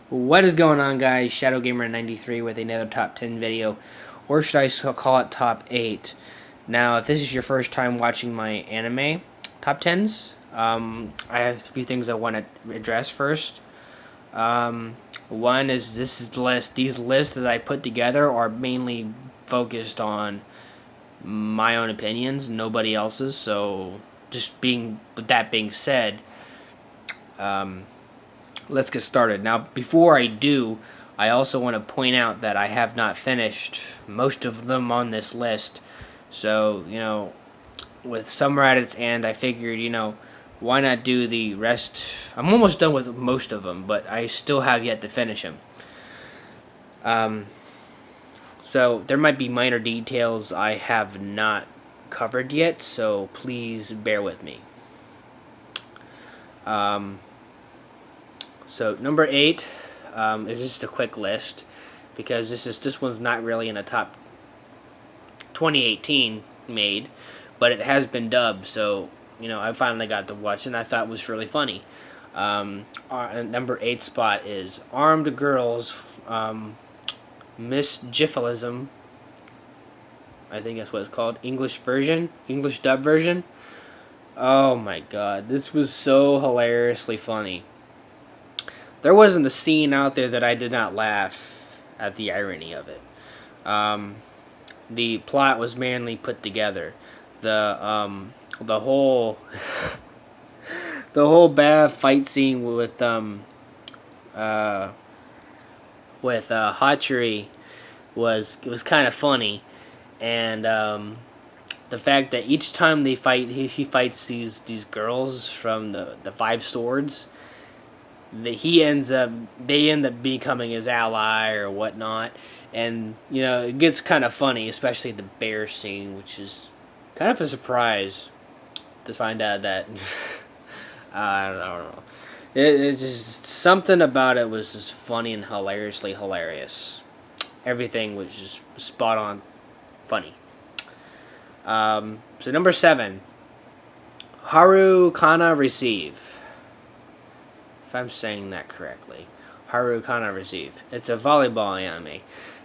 What is going on, guys? ShadowGamer93 with another top 10 video, or should I call it top 8. Now, if this is your first time watching my anime top 10s, I have a few things I want to address first. One is this is the list. These lists that I put together are mainly focused on my own opinions, nobody else's. So, with that being said, let's get started. Now, before I do, I also want to point out that I have not finished most of them on this list. So, with summer at its end, I figured, why not do the rest? I'm almost done with most of them, but I still have yet to finish them. So, there might be minor details I have not covered yet, so please bear with me. So number 8 is just a quick list because this one's not really in a top 2018 made, but it has been dubbed. So I finally got to watch it, and I thought it was really funny. Number 8 spot is Armed Girls, Mischiefism. I think that's what it's called. English dub version. Oh my god, this was so hilariously funny. There wasn't a scene out there that I did not laugh at the irony of it. The plot was manly put together. The whole the whole bad fight scene with Hachiuri was kind of funny, and the fact that each time they fight, he fights these girls from the Five Swords. They end up becoming his ally or whatnot, and it gets kind of funny, especially the bear scene, which is kind of a surprise to find out that I don't know. It just something about it was just funny and hilariously hilarious. Everything was just spot on funny. So number 7, Haru Kana Receive. If I'm saying that correctly. Haru Kana Receive. It's a volleyball anime.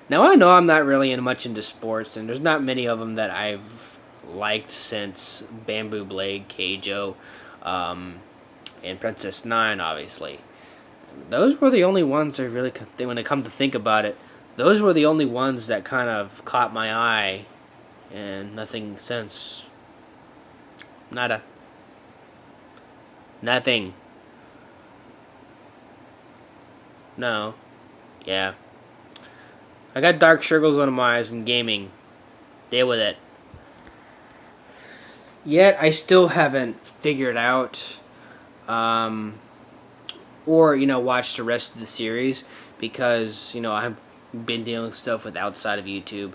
Now, I know I'm not really much into sports, and there's not many of them that I've liked since Bamboo Blade, Keijo, and Princess Nine, obviously. Those were the only ones that really, when it come to think about it, those were the only ones that kind of caught my eye, and nothing since. Nada. Nothing. No. Yeah. I got dark circles under my eyes from gaming. Deal with it. Yet, I still haven't figured out, or, watched the rest of the series, because, I've been dealing with stuff with outside of YouTube,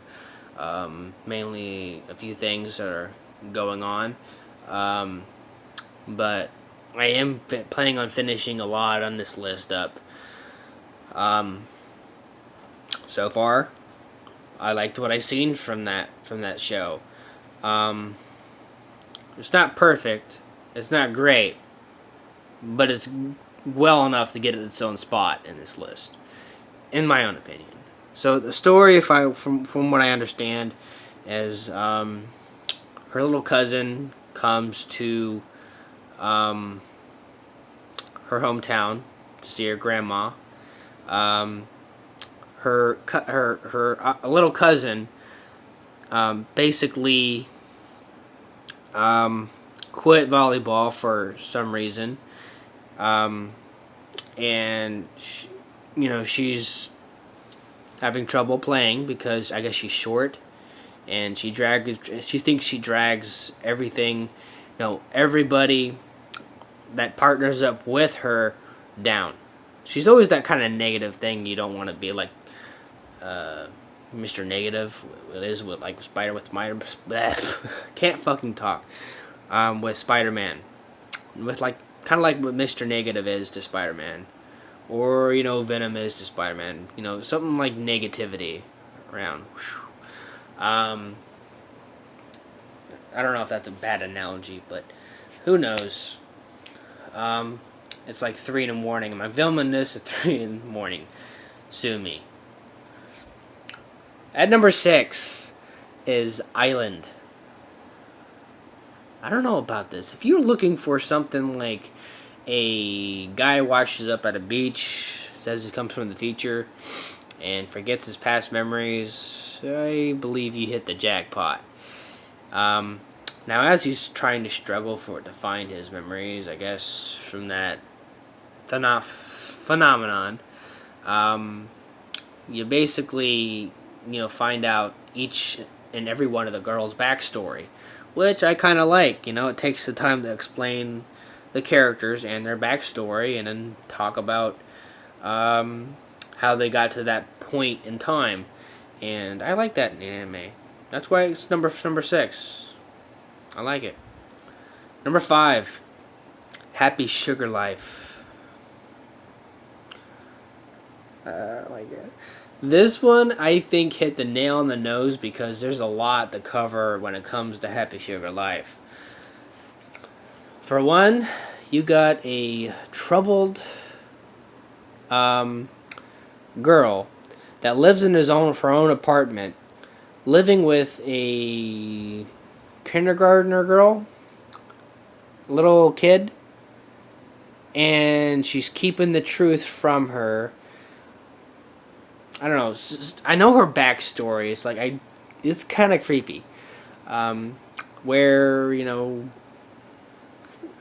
mainly a few things that are going on, but I am planning on finishing a lot on this list up. So far, I liked what I seen from that show. It's not perfect, it's not great, but it's well enough to get its own spot in this list, in my own opinion. So the story, from what I understand, is her little cousin comes to her hometown to see her grandma. Her little cousin basically quit volleyball for some reason, and she's having trouble playing because I guess she's short, and she thinks she drags everything, everybody that partners up with her down. She's always that kind of negative thing. You don't want to be like Mr. Negative. It is with like can't fucking talk. With Spider-Man, with kind of like what Mr. Negative is to Spider-Man, or Venom is to Spider-Man. Something like negativity around. I don't know if that's a bad analogy, but who knows. It's like 3 in the morning. And I'm filming this at 3 in the morning. Sue me. At number 6 is Island. I don't know about this. If you're looking for something like a guy washes up at a beach, says he comes from the future, and forgets his past memories, I believe you hit the jackpot. Now, as he's trying to struggle to find his memories, I guess, from that phenomenon, you basically, find out each and every one of the girls' backstory, which I kind of like. It takes the time to explain the characters and their backstory, and then talk about how they got to that point in time. And I like that in anime. That's why it's number 6. I like it. Number 5, Happy Sugar Life. Oh my god. This one, I think, hit the nail on the nose because there's a lot to cover when it comes to Happy Sugar Life. For one, you got a troubled girl that lives in her own apartment, living with a kindergartner girl, little kid, and she's keeping the truth from her. I don't know. I know her backstory. It's kind of creepy. Where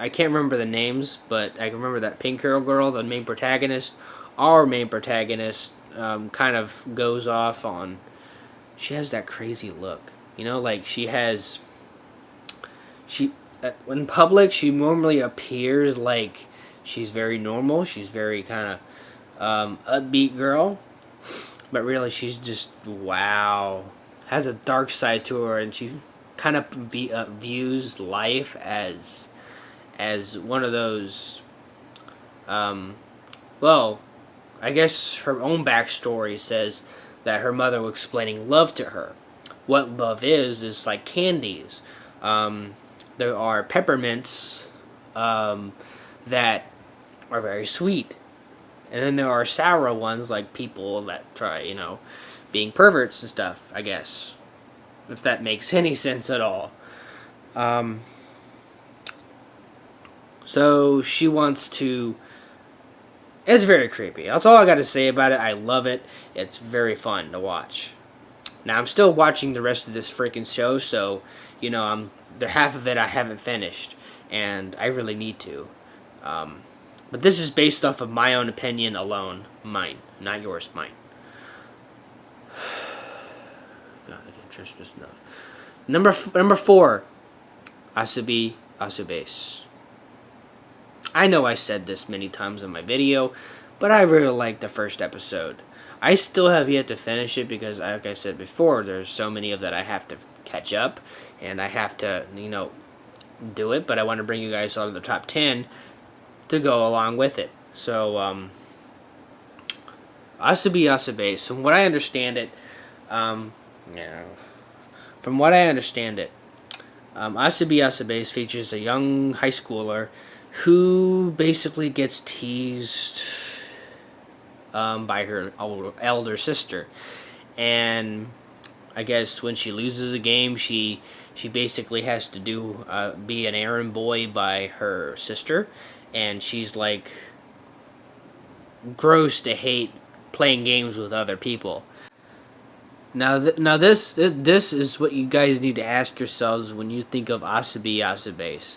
I can't remember the names, but I can remember that pink hair girl, the main protagonist. Our main protagonist kind of goes off on. She has that crazy look, like in public she normally appears like she's very normal. She's very kind of upbeat girl. But really, she's just, has a dark side to her, and she kind of views life as one of those, I guess her own backstory says that her mother was explaining love to her. What love is like candies. There are peppermints that are very sweet. And then there are sour ones, like people that try, being perverts and stuff, I guess. If that makes any sense at all. So she wants to... It's very creepy. That's all I got to say about it. I love it. It's very fun to watch. Now, I'm still watching the rest of this freaking show, so, half of it I haven't finished. And I really need to. But this is based off of my own opinion alone. Mine. Not yours. Mine. God, I can't trust this enough. Number 4. Asobi Asobase. I know I said this many times in my video, but I really liked the first episode. I still have yet to finish it because, like I said before, there's so many of that I have to catch up. And I have to, do it. But I want to bring you guys on to the top 10 to go along with it. So, Asobi Asobase. From what I understand it, Asobi Asobase features a young high schooler who basically gets teased by her elder sister. And I guess when she loses a game, she basically has to be an errand boy by her sister. And she's like gross to hate playing games with other people. Now this is what you guys need to ask yourselves when you think of Asobi Asobase.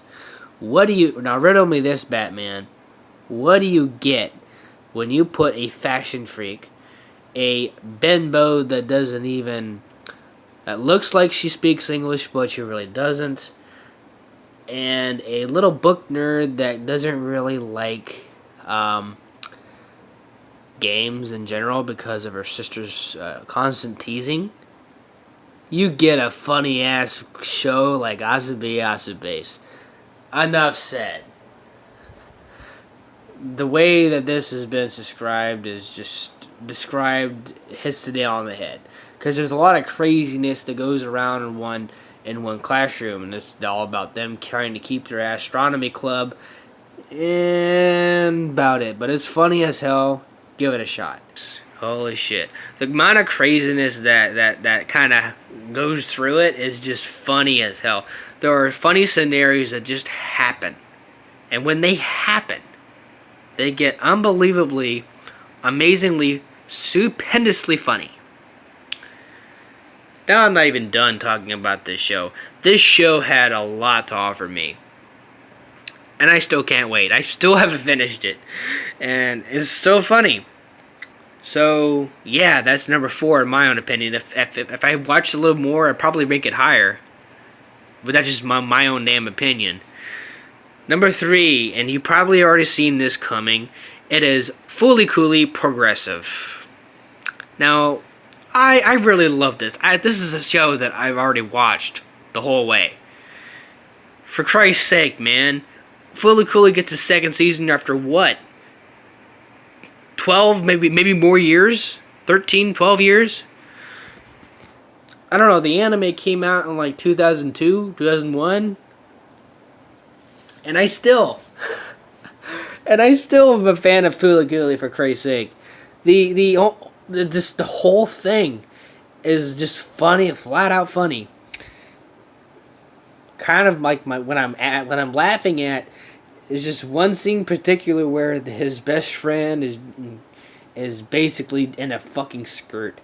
Now riddle me this, Batman. What do you get when you put a fashion freak, a bimbo that looks like she speaks English but she really doesn't, and a little book nerd that doesn't really like games in general because of her sister's constant teasing? You get a funny ass show like Asobi Asobase. Enough said. The way that this has been described hits the nail on the head. Because there's a lot of craziness that goes around in one classroom, and it's all about them trying to keep their astronomy club and about it. But it's funny as hell. Give it a shot. Holy shit. The amount of craziness that kind of goes through it is just funny as hell. There are funny scenarios that just happen. And when they happen, they get unbelievably, amazingly, stupendously funny. Now I'm not even done talking about this show. This show had a lot to offer me. And I still can't wait. I still haven't finished it. And it's so funny. So, yeah, that's number 4 in my own opinion. If I watched a little more, I'd probably rank it higher. But that's just my own damn opinion. Number 3, and you probably already seen this coming, it is Fully Coolly Progressive. Now, I really love this. This is a show that I've already watched the whole way. For Christ's sake, man. Fully Coolly gets a second season after what? 12, maybe more years? 13, 12 years? I don't know, the anime came out in like 2002, 2001. And I still am a fan of Fully Coolly, for Christ's sake. The whole thing is just funny, flat out funny. Kind of like when I'm laughing at is just one scene in particular where his best friend is basically in a fucking skirt.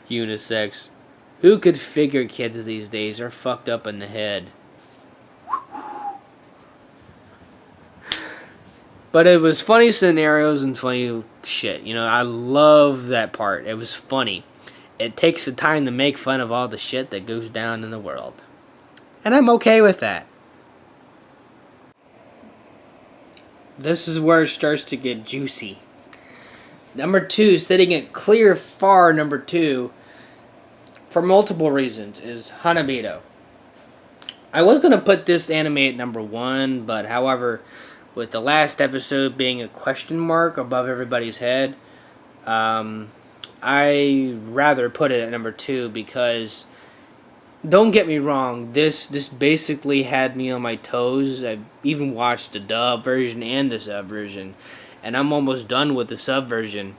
Unisex. Who could figure kids these days are fucked up in the head? But it was funny scenarios and funny shit. You know, I love that part. It was funny. It takes the time to make fun of all the shit that goes down in the world. And I'm okay with that. This is where it starts to get juicy. Number 2, sitting at clear far number 2, for multiple reasons, is Hanabito. I was going to put this anime at number 1, but however, with the last episode being a question mark above everybody's head, I rather put it at number 2 because, don't get me wrong, this basically had me on my toes. I even watched the dub version and the sub version, and I'm almost done with the sub version.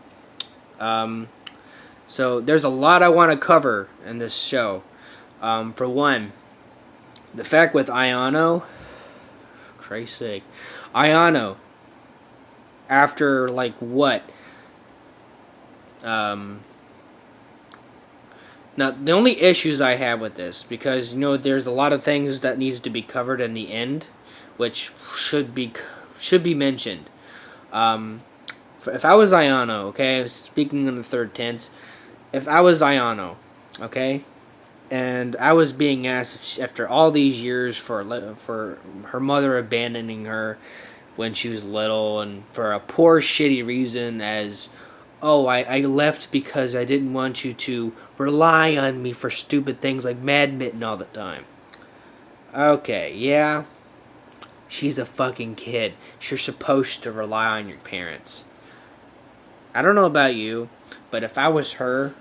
So there's a lot I want to cover in this show. For one, the fact with Ayano, for Christ's sake, Ayano, after like what? Now, the only issues I have with this, because, you know, there's a lot of things that needs to be covered in the end, which should be mentioned. If I was Ayano, okay, speaking in the third tense, if I was Ayano, okay, and I was being asked after all these years for her mother abandoning her when she was little, and for a poor, shitty reason as, oh, I left because I didn't want you to rely on me for stupid things like Mad Mitten all the time. Okay, yeah. She's a fucking kid. You're supposed to rely on your parents. I don't know about you, but if I was her,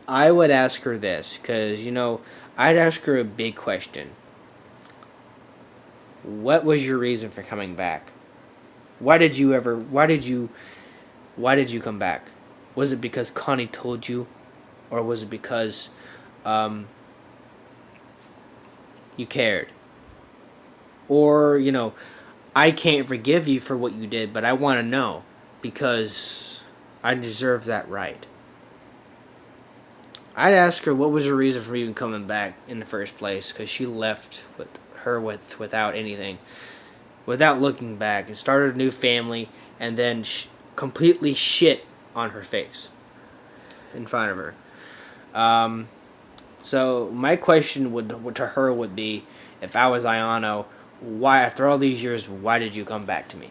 I would ask her this. Because, you know, I'd ask her a big question. What was your reason for coming back? Why did you come back? Was it because Connie told you? Or was it because you cared? Or, you know, I can't forgive you for what you did, but I want to know because I deserve that right. I'd ask her what was her reason for even coming back in the first place, because she left without anything, without looking back, and started a new family, and then completely shit on her face in front of her. So my question to her would be, if I was Ayano, why, after all these years, why did you come back to me?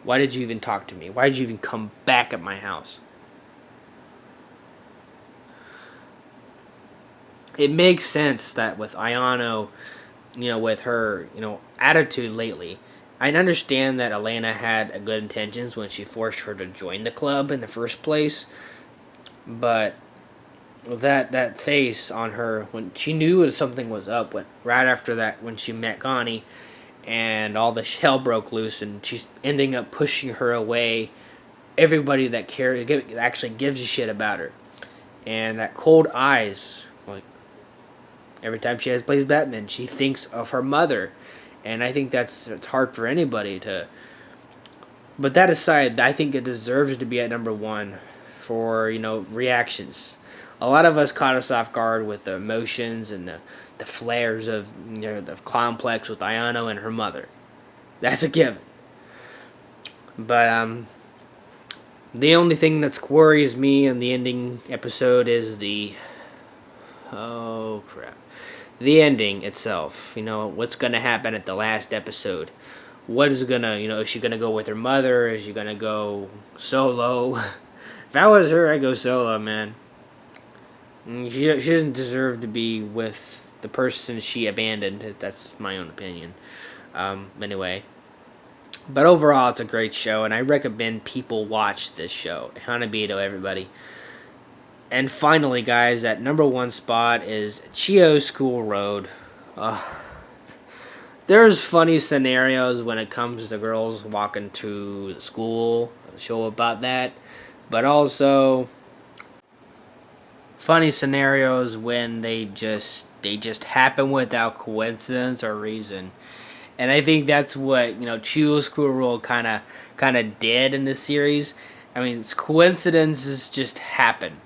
Why did you even talk to me? Why did you even come back at my house? It makes sense that with Ayano, you know, with her, you know, attitude lately, I understand that Elena had good intentions when she forced her to join the club in the first place, but that face on her when she knew something was up, when right after that, when she met Connie and all the hell broke loose and she's ending up pushing her away, everybody that cares actually gives a shit about her, and that cold eyes, like every time she plays Batman, she thinks of her mother, and I think it's hard for anybody to. But that aside, I think it deserves to be at number one for reactions. A lot of us caught us off guard with the emotions and the flares of the complex with Ayano and her mother. That's a given. But the only thing that worries me in the ending episode is the the ending itself. What's gonna happen at the last episode? What is gonna is she gonna go with her mother? Is she gonna go solo? If I was her, I'd go solo, man. She doesn't deserve to be with the person she abandoned. That's my own opinion. Anyway. But overall, it's a great show, and I recommend people watch this show. Hanabito, everybody. And finally, guys, that number one spot is Chio School Road. There's funny scenarios when it comes to girls walking to school, a show about that. But also funny scenarios when they just happen without coincidence or reason. And I think that's what Chio School Road kind of did in this series. I mean, coincidences just happen,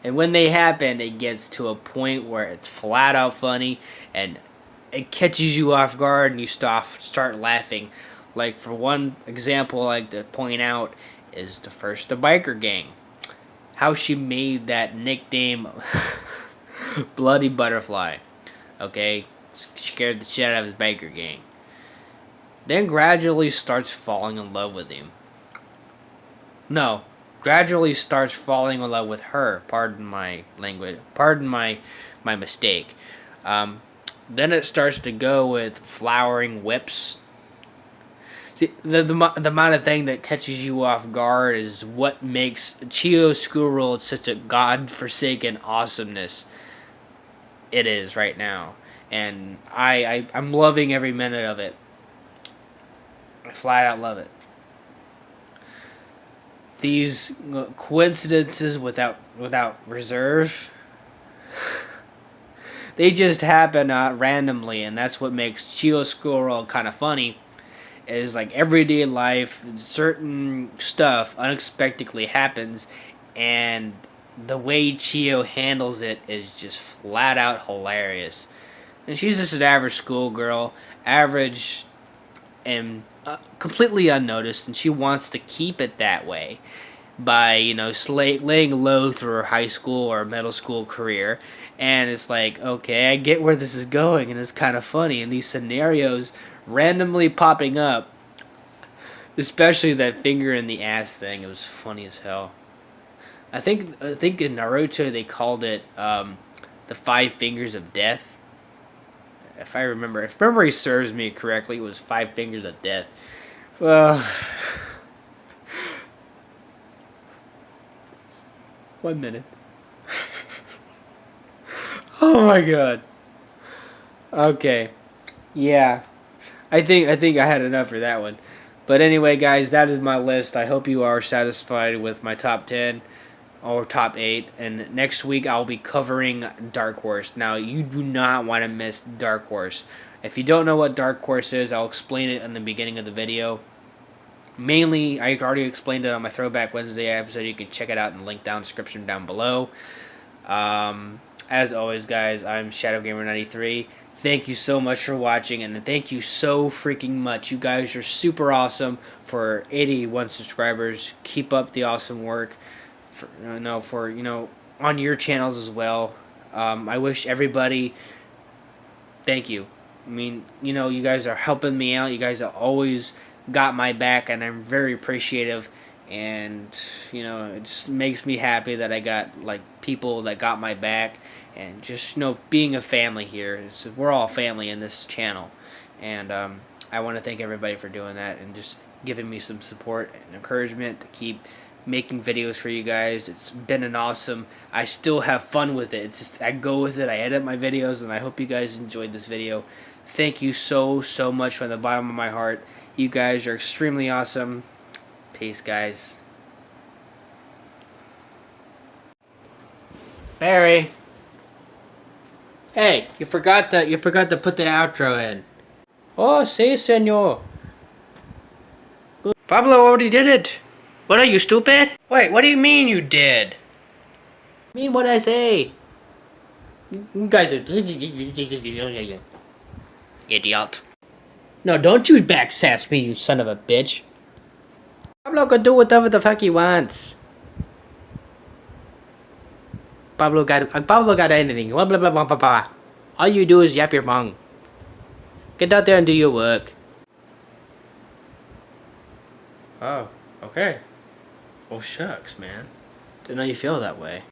and when they happen, it gets to a point where it's flat out funny, and it catches you off guard, and you start laughing. Like, for one example, I like to point out is the biker gang. How she made that nickname Bloody Butterfly. Okay, scared the shit out of his biker gang. Then gradually starts falling in love with him. No, gradually starts falling in love with her. Pardon my language. Pardon my mistake. Then it starts to go with flowering whips. See, the amount of thing that catches you off guard is what makes Chio School Road such a godforsaken awesomeness it is right now. And I'm loving every minute of it. I flat out love it. These coincidences without reserve, they just happen randomly, and that's what makes Chio School Road kind of funny. Is like everyday life, certain stuff unexpectedly happens, and the way Chio handles it is just flat out hilarious. And she's just an average schoolgirl, average and completely unnoticed, and she wants to keep it that way by laying low through her high school or middle school career. And it's like, okay, I get where this is going, and it's kind of funny, and these scenarios randomly popping up, especially that finger in the ass thing. It was funny as hell. I think in Naruto they called it the 5 fingers of death. If memory serves me correctly, it was 5 fingers of death. Well, 1 minute. Oh my god. Okay. Yeah. I think I had enough for that one. But anyway, guys, that is my list. I hope you are satisfied with my top 10 or top 8. And next week I'll be covering Dark Horse. Now, you do not want to miss Dark Horse. If you don't know what Dark Horse is, I'll explain it in the beginning of the video. Mainly, I already explained it on my Throwback Wednesday episode. You can check it out in the link down description down below. As always, guys, I'm ShadowGamer93. Thank you so much for watching, and thank you so freaking much. You guys are super awesome for 81 subscribers. Keep up the awesome work for on your channels as well. I wish everybody, thank you. I mean, you guys are helping me out. You guys have always got my back, and I'm very appreciative. And it just makes me happy that I got people that got my back, and just being a family here. We're all family in this channel, and I want to thank everybody for doing that and just giving me some support and encouragement to keep making videos for you guys. It's been an awesome. I still have fun with it. It's just I go with it. I edit my videos, and I hope you guys enjoyed this video. Thank you so much from the bottom of my heart. You guys are extremely awesome. Peace, guys. Barry. Hey, you forgot to put the outro in. Oh, si, senor. Pablo already did it. What are you, stupid? Wait, what do you mean you did? I mean what I say. You guys are idiot. No, don't you backsass me, you son of a bitch. Pablo can do whatever the fuck he wants. Pablo got anything. Blah, blah, blah, blah, blah, blah. All you do is yap your mong. Get out there and do your work. Oh, okay. Oh shucks, man. Didn't know you feel that way.